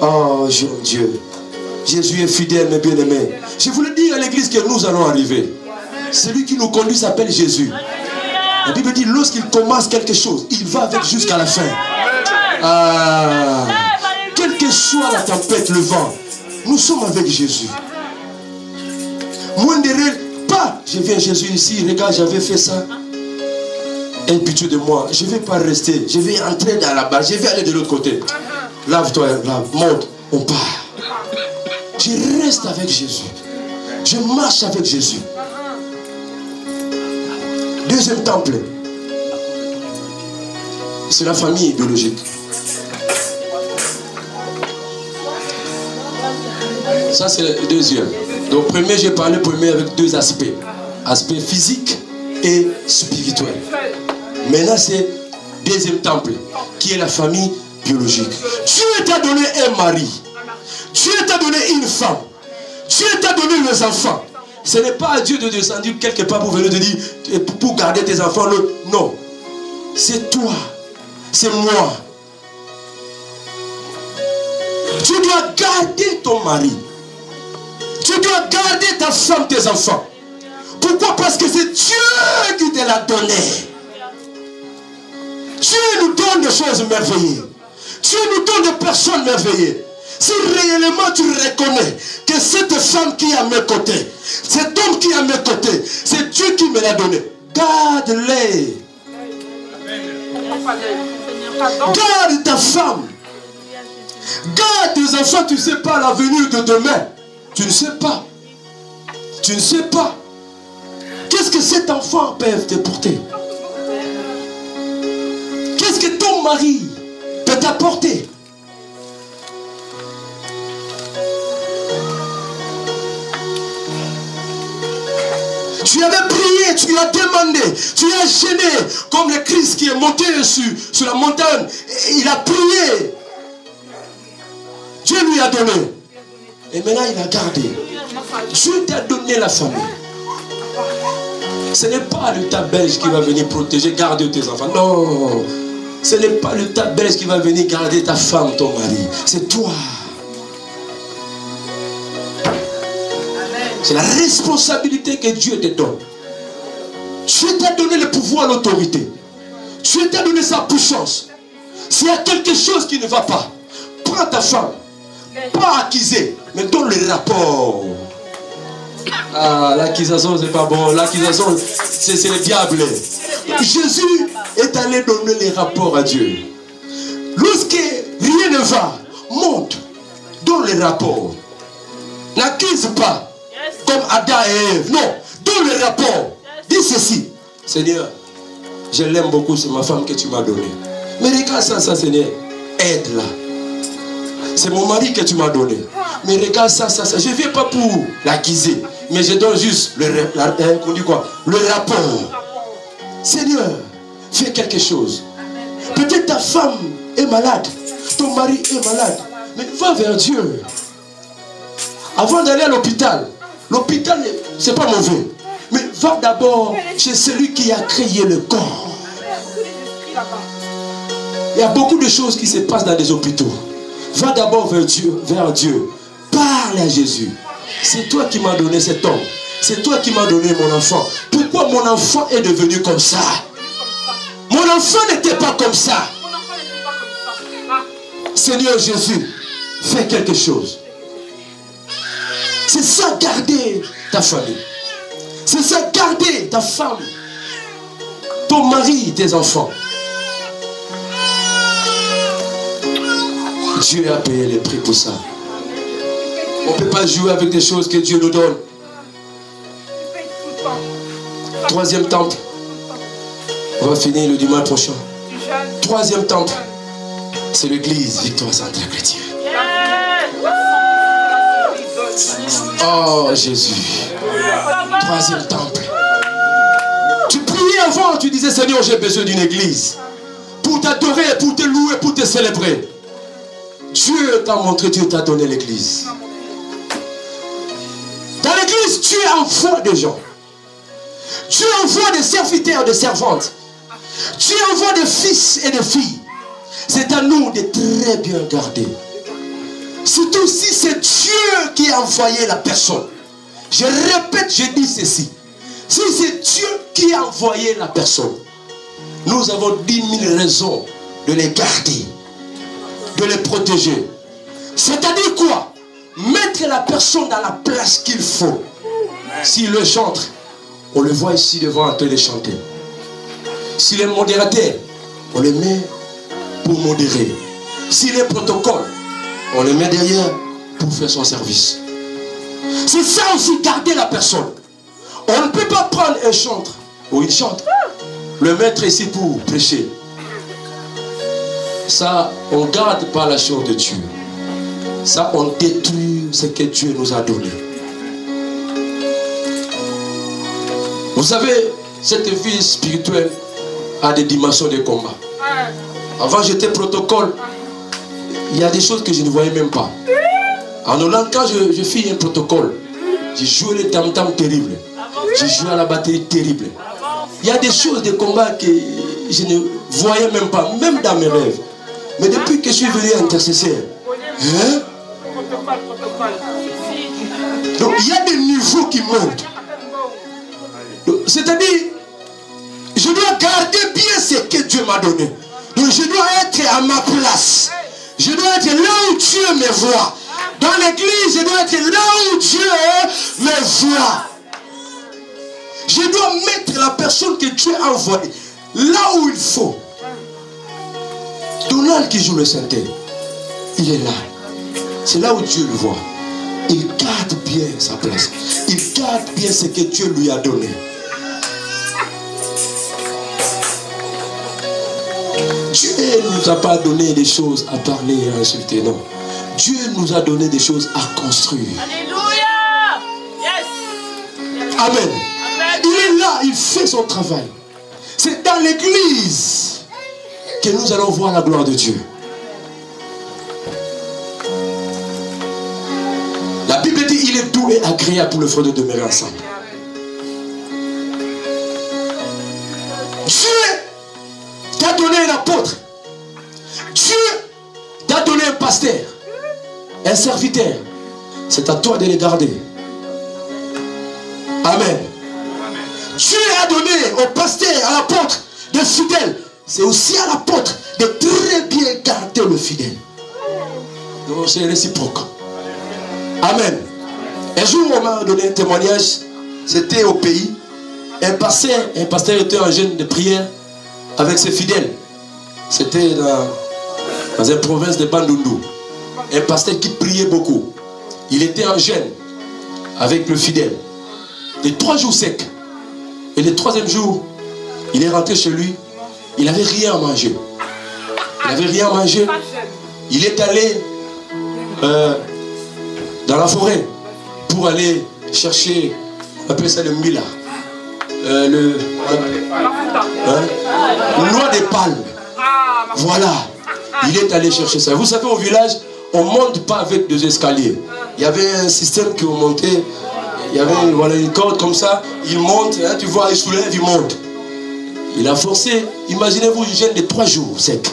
Oh, Dieu. Jésus est fidèle, mes bien-aimés. Je vous le dis à l'église que nous allons arriver. Celui qui nous conduit s'appelle Jésus. La Bible dit, lorsqu'il commence quelque chose, il va avec jusqu'à la fin. Ah, quelle que soit la tempête, le vent, nous sommes avec Jésus. Moi, ne rêve pas. Je viens Jésus ici, regarde, j'avais fait ça. Aie pitié de moi. Je ne vais pas rester. Je vais entrer dans la barre. Je vais aller de l'autre côté. Lave-toi, lave, monte, on part. Je reste avec Jésus. Je marche avec Jésus. Deuxième temple. C'est la famille biologique. Ça, c'est le deuxième. Donc, premier, j'ai parlé premier avec deux aspects. Aspect physique et spirituel. Maintenant, c'est deuxième temple, qui est la famille biologique. Dieu t'a donné un mari. Dieu t'a donné une femme. Dieu t'a donné les enfants. Ce n'est pas à Dieu de descendre quelque part pour venir te dire, pour garder tes enfants. Non. C'est toi. C'est moi. Tu dois garder ton mari. Tu dois garder ta femme, tes enfants. Pourquoi? Parce que c'est Dieu qui te l'a donné. Dieu nous donne des choses merveilleuses. Dieu nous donne des personnes merveilleuses. Si réellement tu reconnais que cette femme qui est à mes côtés, cet homme qui est à mes côtés, c'est Dieu qui me l'a donné, garde-les. Garde ta femme. Garde tes enfants. Tu ne sais pas l'avenir de demain. Tu ne sais pas. Tu ne sais pas. Qu'est-ce que cet enfant peut te porter? Qu'est-ce que ton mari peut t'apporter? Tu avais prié, tu as demandé, tu as gêné, comme le Christ qui est monté sur la montagne. Il a prié. Dieu lui a donné. Et maintenant il a gardé. Dieu t'a donné la famille. Ce n'est pas l'État belge qui va venir protéger, garder tes enfants. Non. Ce n'est pas l'État belge qui va venir garder ta femme, ton mari. C'est toi. C'est la responsabilité que Dieu te donne. Dieu t'a donné le pouvoir, l'autorité. Dieu t'a donné sa puissance. S'il y a quelque chose qui ne va pas, prends ta femme. Pas accuser, mais donne le rapport. Ah, l'accusation, c'est pas bon. L'accusation, c'est le diable. Jésus est allé donner les rapports à Dieu. Lorsque rien ne va, monte, donne les rapports. N'accuse pas, comme Adam et Ève. Non, donne le rapport. Dis ceci: Seigneur, je l'aime beaucoup, c'est ma femme que tu m'as donnée. Mais regarde ça, Seigneur, aide-la. C'est mon mari que tu m'as donné. Mais regarde ça. Je ne viens pas pour l'accuser, mais je donne juste le rapport. Seigneur, fais quelque chose. Peut-être ta femme est malade, ton mari est malade, mais va vers Dieu. Avant d'aller à l'hôpital, l'hôpital, c'est pas mauvais. Mais va d'abord chez celui qui a créé le corps. Il y a beaucoup de choses qui se passent dans les hôpitaux. Va d'abord vers Dieu. Parle à Jésus. C'est toi qui m'as donné cet homme. C'est toi qui m'as donné mon enfant. Pourquoi mon enfant est devenu comme ça? Mon enfant n'était pas comme ça. Seigneur Jésus, fais quelque chose. C'est ça, garder ta famille. C'est ça, garder ta femme, ton mari, tes enfants. Dieu a payé le prix pour ça. On ne peut pas jouer avec des choses que Dieu nous donne. Troisième temple. On va finir le dimanche prochain. Troisième temple. C'est l'église Victoire Centre Chrétien. Oh Jésus. Troisième temple. Tu priais avant, tu disais Seigneur, j'ai besoin d'une église. Pour t'adorer, pour te louer, pour te célébrer. Dieu t'a montré, Dieu t'a donné l'église. Dans l'église, Dieu envoie des gens. Dieu envoie des serviteurs, des servantes. Dieu envoie des fils et des filles. C'est à nous de très bien garder. Surtout si c'est Dieu qui a envoyé la personne. Je répète, je dis ceci. Si c'est Dieu qui a envoyé la personne, nous avons 10 000 raisons de les garder, de les protéger. C'est-à-dire quoi? Mettre la personne dans la place qu'il faut. S'il le chante, on le voit ici devant en train de chanter. S'il est modérateur, on le met pour modérer. S'il est protocole, on le met derrière pour faire son service. C'est ça aussi, garder la personne. On ne peut pas prendre un chantre ou une chantre, le mettre ici pour prêcher. Ça, on ne garde pas la chose de Dieu. Ça, on détruit ce que Dieu nous a donné. Vous savez, cette vie spirituelle a des dimensions de combat. Avant, j'étais protocole. Il y a des choses que je ne voyais même pas. En Hollande, quand je fis un protocole, j'ai joué le tam-tam terrible. J'ai joué à la batterie terrible. Il y a des choses de combat que je ne voyais même pas, même dans mes rêves. Mais depuis que je suis venu intercesseur, donc il y a des niveaux qui montent. C'est-à-dire, je dois garder bien ce que Dieu m'a donné. Donc je dois être à ma place. Je dois être là où Dieu me voit. Dans l'église, je dois être là où Dieu me voit. Je dois mettre la personne que Dieu a envoyée là où il faut. Donald qui joue le synthé, il est là. C'est là où Dieu le voit. Il garde bien sa place. Il garde bien ce que Dieu lui a donné. Dieu ne nous a pas donné des choses à parler et à insulter, non. Dieu nous a donné des choses à construire. Alléluia. Yes. Amen. Amen. Il est là, il fait son travail. C'est dans l'église que nous allons voir la gloire de Dieu. La Bible dit il est doux et agréable pour le frère de demeurer ensemble. Dieu t'a donné un apôtre. Dieu t'a donné un pasteur, un serviteur. C'est à toi de les garder. Amen. Dieu a donné au pasteur, à l'apôtre, des fidèles. C'est aussi à l'apôtre de très bien garder le fidèle. Donc c'est réciproque. Amen. Un jour, on m'a donné un témoignage. C'était au pays. Un pasteur était en jeûne de prière avec ses fidèles. C'était dans une province de Bandundu. Un pasteur qui priait beaucoup. Il était en jeûne avec le fidèle. Les 3 jours secs. Et le 3e jour, il est rentré chez lui. Il n'avait rien à manger. Il n'avait rien à manger. Il est allé dans la forêt pour aller chercher, on appelle ça le mila. Le noix de palme. Voilà. Il est allé chercher ça. Vous savez, au village, on ne monte pas avec des escaliers. Il y avait un système qui montait. Il y avait voilà, une corde comme ça. Il monte, hein, tu vois, il soulève, il monte. Il a forcé. Imaginez-vous une gêne de 3 jours sec.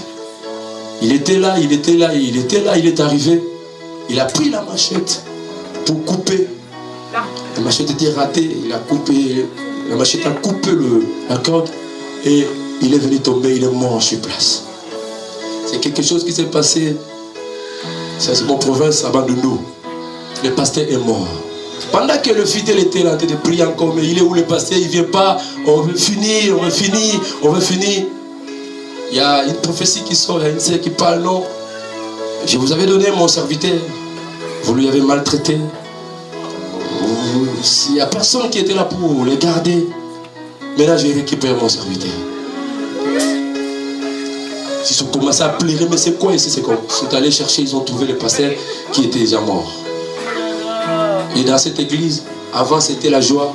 Il était là, il était là, il était là, il est arrivé. Il a pris la machette pour couper. La machette était ratée. Il a coupé. La machette a coupé la corde. Et il est venu tomber, il est mort sur place. C'est quelque chose qui s'est passé. C'est mon province à Bandundu. Le pasteur est mort. Pendant que le fidèle était là en train de prier encore, mais il est où le pasteur? Il ne vient pas. On veut finir, on veut finir, on veut finir. Il y a une prophétie qui sort, il y a une sœur qui parle, non. Je vous avais donné mon serviteur. Vous lui avez maltraité. Il n'y a personne qui était là pour le garder. Maintenant, j'ai récupéré mon serviteur. Ils ont commencé à pleurer, mais c'est quoi ici? C'est comme ils sont allés chercher, ils ont trouvé le pasteur qui était déjà mort. Et dans cette église, avant c'était la joie,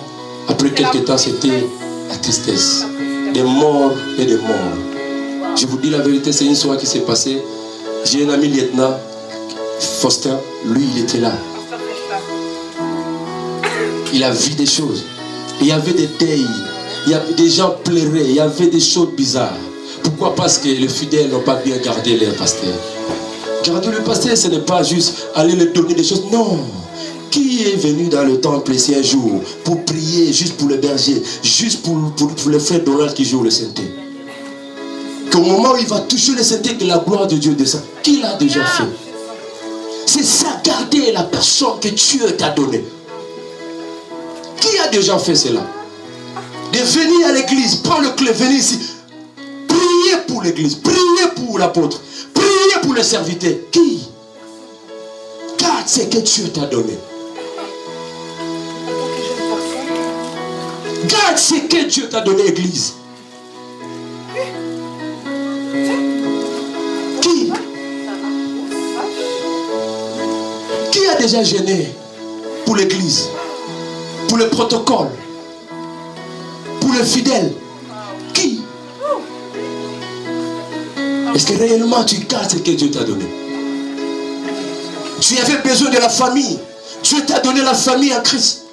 après quelques temps c'était la tristesse. Des morts et des morts. Je vous dis la vérité, c'est une soirée qui s'est passée. J'ai un ami lieutenant, Faustin, lui il était là. Il a vu des choses. Il y avait des deuils, il y avait des gens pleuraient, il y avait des choses bizarres. Pourquoi? Parce que les fidèles n'ont pas bien gardé leur pasteur. Garder le pasteur, ce n'est pas juste aller leur donner des choses. Non. Qui est venu dans le temple ici un jour pour prier, juste pour le berger, juste pour le frère Donald qui joue le synthé? Qu'au moment où il va toucher le synthé, que la gloire de Dieu descend. Qui l'a déjà fait? C'est ça, garder la personne que Dieu t'a donnée. Qui a déjà fait cela? De venir à l'église, prendre le clé, venir ici. Priez pour l'église, priez pour l'apôtre, priez pour le serviteur. Qui? Garde ce que Dieu t'a donné. Garde ce que Dieu t'a donné, église. Qui a déjà gêné pour l'église, pour le protocole, pour le fidèle? Qui? Est-ce que réellement tu gardes ce que Dieu t'a donné? Tu avais besoin de la famille. Dieu t'a donné la famille en Christ.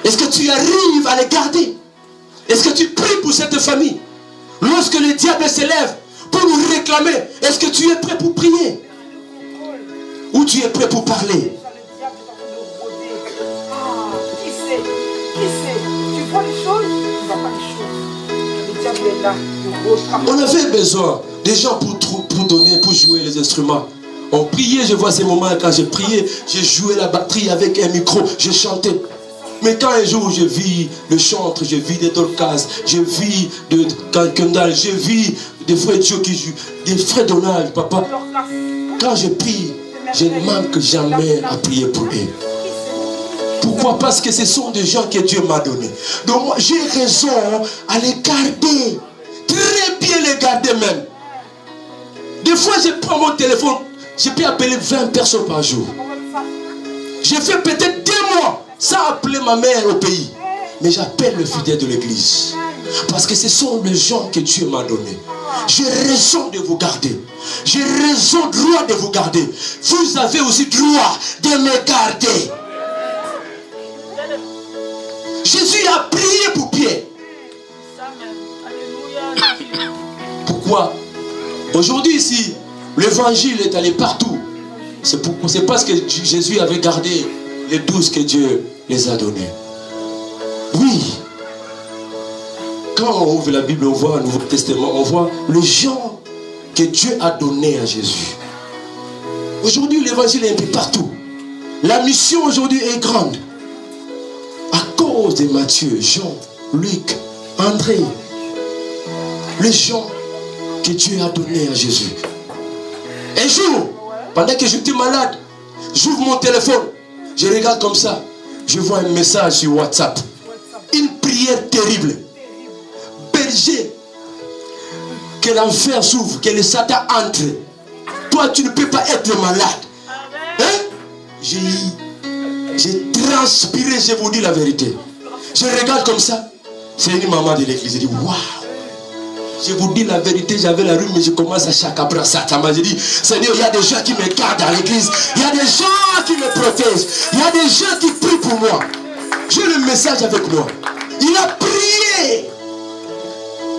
Est-ce que tu arrives à les garder? Est-ce que tu pries pour cette famille? Lorsque le diable s'élève pour nous réclamer, est-ce que tu es prêt pour prier? Ou tu es prêt pour parler? Qui sait? Tu vois les choses, tu ne vois pas les choses. Le diable est là. On avait besoin des gens pour donner, pour jouer les instruments. On priait, je vois ces moments quand j'ai prié, j'ai joué la batterie avec un micro, j'ai chanté. Mais quand un jour je vis le chantre, je vis des Dorcas, je vis de Kendall, je vis des frères Dieu qui jouent, des frères Donald, papa. Quand je prie, je ne manque jamais à prier pour eux. Pourquoi? Parce que ce sont des gens que Dieu m'a donnés. Donc moi, j'ai raison à les garder. Très bien les garder même. Des fois, je prends mon téléphone, je peux appeler 20 personnes par jour. J'ai fait peut-être 2 mois sans appeler ma mère au pays. Mais j'appelle le fidèle de l'église. Parce que ce sont les gens que Dieu m'a donnés. J'ai raison de vous garder. J'ai raison, droit de vous garder. Vous avez aussi droit de me garder. Jésus a prié pour Pierre. Pourquoi? Aujourd'hui ici, l'évangile est allé partout. C'est parce que Jésus avait gardé les 12 que Dieu les a donnés. Oui. Quand on ouvre la Bible, on voit un Nouveau Testament, on voit les gens que Dieu a donnés à Jésus. Aujourd'hui, l'évangile est un peu partout. La mission aujourd'hui est grande. À cause de Matthieu, Jean, Luc, André, les gens que Dieu a donnés à Jésus. Un jour, pendant que j'étais malade, j'ouvre mon téléphone, je regarde comme ça, je vois un message sur WhatsApp. Une prière terrible. Berger, que l'enfer s'ouvre, que le Satan entre. Toi, tu ne peux pas être malade. Hein? J'ai transpiré, je vous dis la vérité. Je regarde comme ça. C'est une maman de l'église. Je dis, waouh. Je vous dis la vérité, j'avais la rue, mais je commence à chacabra Satan. Je dis, Seigneur, il y a des gens qui me gardent à l'église. Il y a des gens qui me protègent. Il y a des gens qui prient pour moi. J'ai le message avec moi. Il a prié.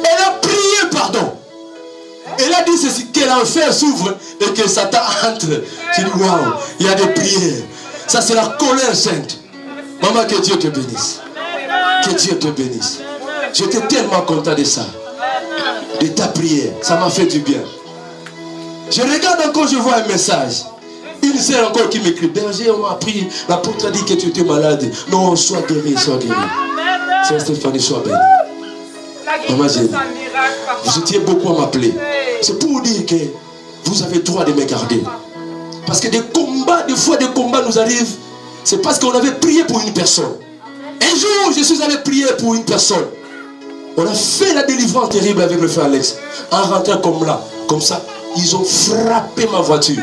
Elle a prié, pardon. Elle a dit ceci, que l'enfer s'ouvre et que Satan entre. J'ai dit, waouh, il y a des prières. Ça, c'est la colère sainte. Maman, que Dieu te bénisse. Que Dieu te bénisse. J'étais tellement content de ça. De ta prière. Ça m'a fait du bien. Je regarde encore, je vois un message. Une sœur encore qui m'écrit, berger, on m'a appris, l'apôtre a dit que tu étais malade. Non, sois guéri, sois guéri. Sœur Stéphanie, sois bénie. Maman, vous étiez beaucoup à m'appeler. C'est pour vous dire que vous avez le droit de me garder. Parce que des combats, des fois des combats nous arrivent. C'est parce qu'on avait prié pour une personne. Un jour, je suis allé prier pour une personne. On a fait la délivrance terrible avec le frère Alex. En rentrant comme là, comme ça, ils ont frappé ma voiture.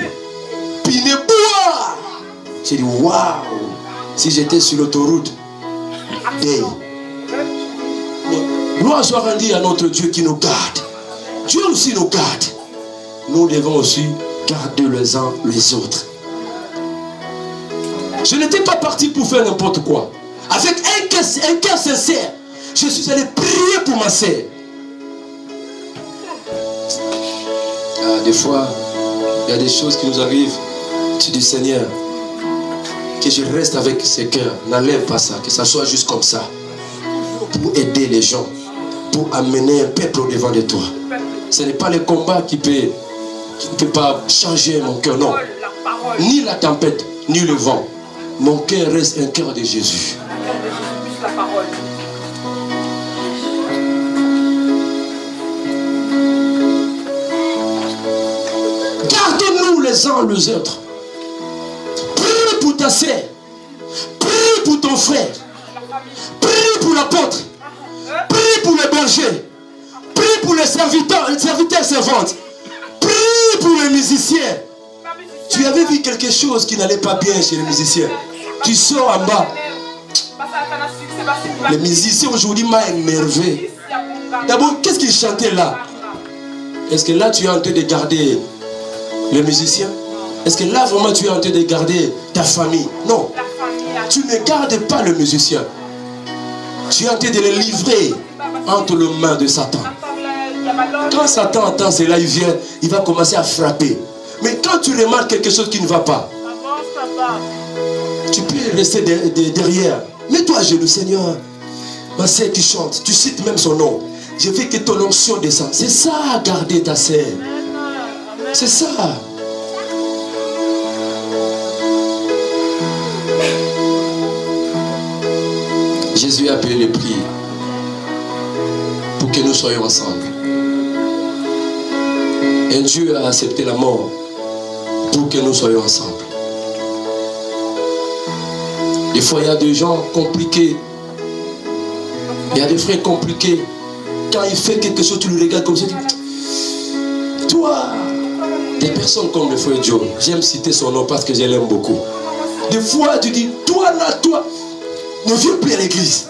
Piné bois. J'ai dit, waouh. Si j'étais sur l'autoroute, gloire soit rendue à notre Dieu qui nous garde. Dieu aussi nous garde. Nous devons aussi garder les uns les autres. Je n'étais pas parti pour faire n'importe quoi. Avec un cœur sincère, je suis allé prier pour ma sœur. Des fois, il y a des choses qui nous arrivent. Tu dis, Seigneur, que je reste avec ce cœur. N'enlève pas ça, que ça soit juste comme ça. Pour aider les gens. Pour amener un peuple au devant de toi. Ce n'est pas le combat qui ne peut pas changer mon cœur, non. Ni la tempête, ni le vent. Mon cœur reste un cœur de Jésus. Gardez-nous les uns les autres. Prie pour ta sœur. Prie pour ton frère. Prie pour l'apôtre. Prie pour les bergers. Prie pour les serviteurs servantes. Prie pour les musiciens. Tu avais vu quelque chose qui n'allait pas bien chez les musiciens. Tu sors en bas. Les musiciens aujourd'hui m'ont énervé. D'abord, qu'est-ce qu'ils chantaient là? Est-ce que là tu es en train de garder les musiciens? Est-ce que là vraiment tu es en train de garder ta famille? Non. Tu ne gardes pas le musicien. Tu es en train de les livrer entre les mains de Satan. Quand Satan entend cela, il vient, il va commencer à frapper. Mais quand tu remarques quelque chose qui ne va pas, tu peux rester derrière. Mets-toi à genoux, Seigneur. Ma sœur qui chante, tu cites même son nom. Je veux que ton onction descende. C'est ça, garder ta sœur. C'est ça. Jésus a payé le prix pour que nous soyons ensemble. Et Dieu a accepté la mort pour que nous soyons ensemble. Des fois, il y a des gens compliqués. Il y a des frères compliqués. Quand il fait quelque chose, tu le regardes comme ça. Toi, des personnes comme le frère Joe, j'aime citer son nom parce que je l'aime beaucoup. Des fois, tu dis, toi là, toi, ne viens plus à l'église.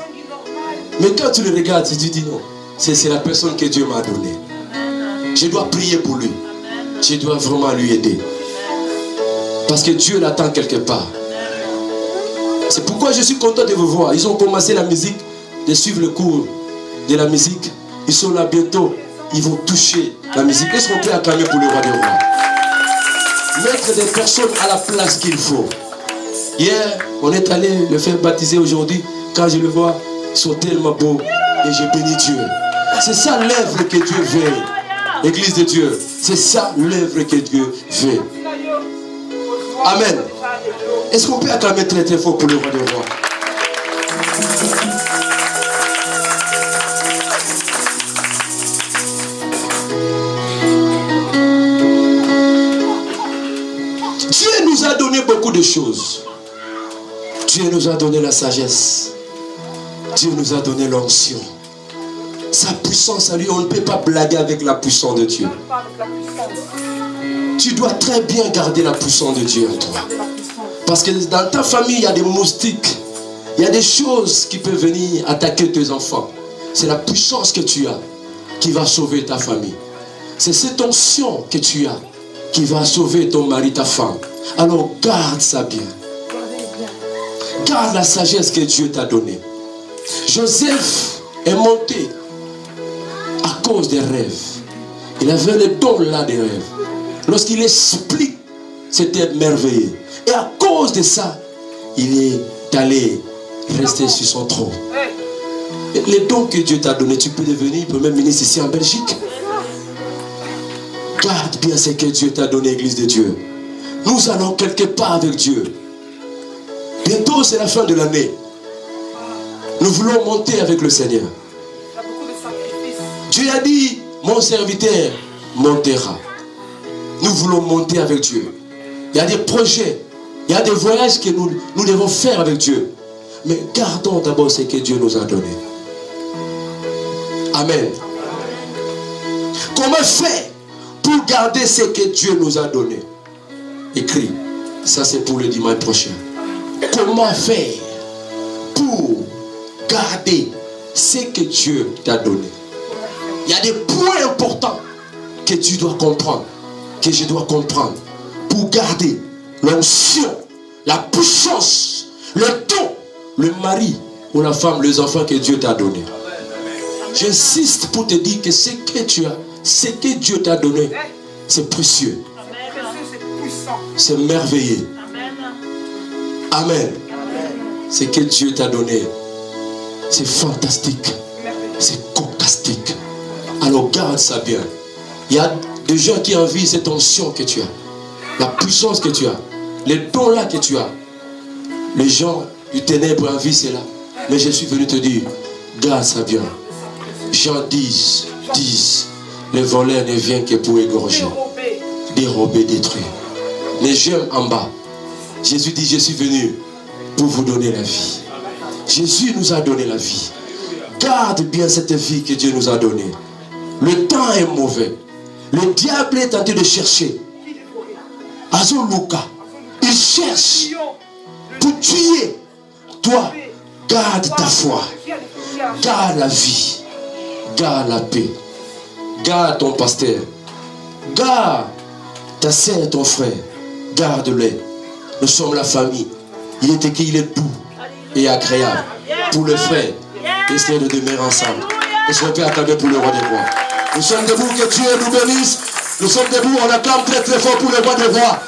Mais quand tu le regardes, tu dis non. C'est la personne que Dieu m'a donnée. Je dois prier pour lui. Je dois vraiment lui aider. Parce que Dieu l'attend quelque part. C'est pourquoi je suis content de vous voir. Ils ont commencé la musique, de suivre le cours de la musique. Ils sont là bientôt. Ils vont toucher la musique. Est-ce qu'on peut acclamer pour le roi des rois? Mettre des personnes à la place qu'il faut. Hier, on est allé le faire baptiser aujourd'hui. Quand je le vois, Ils sont tellement beaux et je bénis Dieu. C'est ça l'œuvre que Dieu veut. Église de Dieu, c'est ça l'œuvre que Dieu veut. Amen. Est-ce qu'on peut acclamer très très fort pour le roi des rois? Dieu nous a donné beaucoup de choses. Dieu nous a donné la sagesse. Dieu nous a donné l'onction. Sa puissance à lui, on ne peut pas blaguer avec la puissance de Dieu. Tu dois très bien garder la puissance de Dieu en toi. Parce que dans ta famille, il y a des moustiques. Il y a des choses qui peuvent venir attaquer tes enfants. C'est la puissance que tu as qui va sauver ta famille. C'est cette onction que tu as qui va sauver ton mari, ta femme. Alors garde ça bien. Garde la sagesse que Dieu t'a donnée. Joseph est monté à cause des rêves. Il avait le don là des rêves. Lorsqu'il explique, c'était merveilleux. Et à cause de ça, il est allé rester sur son trône. Les dons que Dieu t'a donnés, tu peux devenir premier ministre ici en Belgique. Garde bien ce que Dieu t'a donné, Église de Dieu. Nous allons quelque part avec Dieu. Bientôt, c'est la fin de l'année. Nous voulons monter avec le Seigneur. Dieu a dit, mon serviteur montera. Nous voulons monter avec Dieu. Il y a des projets, il y a des voyages que nous devons faire avec Dieu. Mais gardons d'abord ce que Dieu nous a donné. Amen. Comment faire pour garder ce que Dieu nous a donné? Écrit. Ça c'est pour le dimanche prochain. Comment faire pour garder ce que Dieu t'a donné? Il y a des points importants que tu dois comprendre, que je dois comprendre, pour garder l'onction, la puissance, le don, le mari ou la femme, les enfants que Dieu t'a donné. J'insiste pour te dire que ce que tu as, ce que Dieu t'a donné, c'est précieux. C'est merveilleux. Amen. Ce que Dieu t'a donné, c'est fantastique. C'est cocastique. Alors garde ça bien. Il y a des gens qui envient cette onction que tu as. La puissance que tu as. Les dons là que tu as. Les gens du ténèbre envient cela. Mais je suis venu te dire, garde ça bien. Jean 10, les voleurs ne viennent que pour égorger, dérober, détruire. Mais j'aime en bas. Jésus dit, je suis venu pour vous donner la vie. Jésus nous a donné la vie. Garde bien cette vie que Dieu nous a donnée. Le temps est mauvais. Le diable est en train de chercher. Azoluka. Il cherche pour tuer. Toi, garde ta foi. Garde la vie. Garde la paix. Garde ton pasteur. Garde ta sœur et ton frère. Garde-les. Nous sommes la famille. Il est écrit, il est doux et agréable pour le frère. Essayez de demeurer ensemble. Est-ce qu'on peut acclamer pour le roi des rois? Nous sommes debout, que Dieu nous bénisse. Nous sommes debout, on acclame très très fort pour le roi des rois.